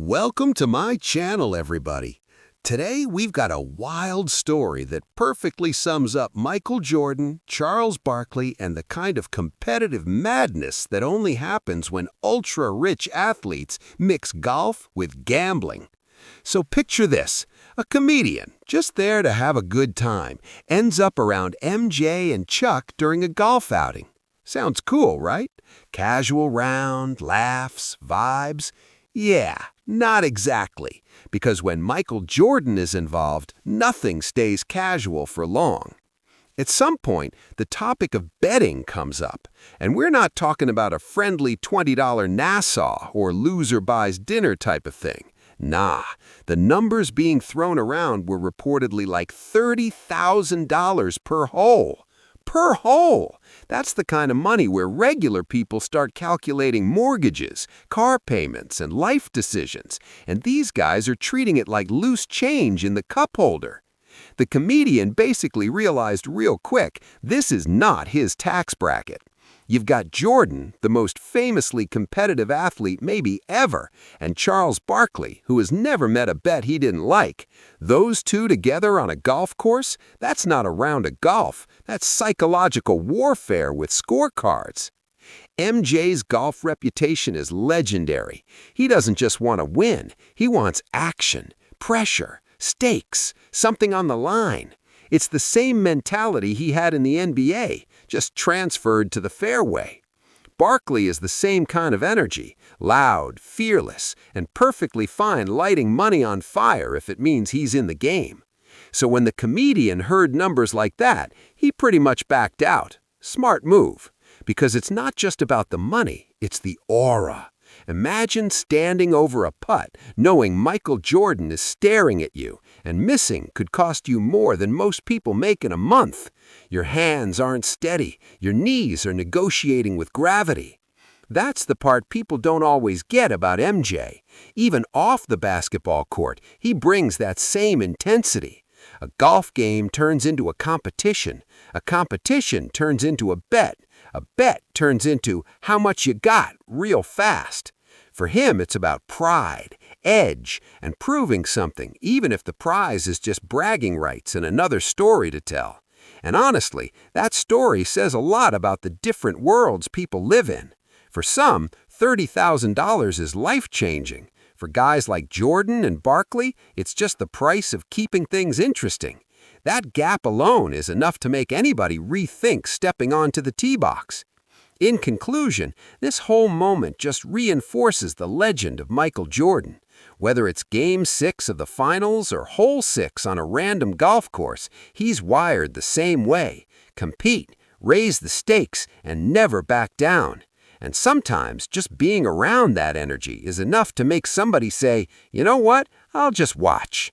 Welcome to my channel, everybody. Today, we've got a wild story that perfectly sums up Michael Jordan, Charles Barkley, and the kind of competitive madness that only happens when ultra-rich athletes mix golf with gambling. So picture this, a comedian, just there to have a good time, ends up around MJ and Chuck during a golf outing. Sounds cool, right? Casual round, laughs, vibes. Yeah, not exactly, because when Michael Jordan is involved, nothing stays casual for long. At some point, the topic of betting comes up, and we're not talking about a friendly $20 Nassau or loser buys dinner type of thing. Nah, the numbers being thrown around were reportedly like $30,000 per hole. Per hole! That's the kind of money where regular people start calculating mortgages, car payments, and life decisions, and these guys are treating it like loose change in the cup holder. The comedian basically realized real quick this is not his tax bracket. You've got Jordan, the most famously competitive athlete maybe ever, and Charles Barkley, who has never met a bet he didn't like. Those two together on a golf course? That's not a round of golf. That's psychological warfare with scorecards. MJ's golf reputation is legendary. He doesn't just want to win. He wants action, pressure, stakes, something on the line. It's the same mentality he had in the NBA, just transferred to the fairway. Barkley is the same kind of energy, loud, fearless, and perfectly fine lighting money on fire if it means he's in the game. So when the comedian heard numbers like that, he pretty much backed out. Smart move, because it's not just about the money, it's the aura. Imagine standing over a putt, knowing Michael Jordan is staring at you, and missing could cost you more than most people make in a month. Your hands aren't steady, your knees are negotiating with gravity. That's the part people don't always get about MJ. Even off the basketball court, he brings that same intensity. A golf game turns into a competition turns into a bet turns into how much you got real fast. For him, it's about pride, edge, and proving something, even if the prize is just bragging rights and another story to tell. And honestly, that story says a lot about the different worlds people live in. For some, $30,000 is life-changing. For guys like Jordan and Barkley, it's just the price of keeping things interesting. That gap alone is enough to make anybody rethink stepping onto the tee box. In conclusion, this whole moment just reinforces the legend of Michael Jordan. Whether it's Game 6 of the finals or Hole 6 on a random golf course, he's wired the same way. Compete, raise the stakes, and never back down. And sometimes just being around that energy is enough to make somebody say, you know what, I'll just watch.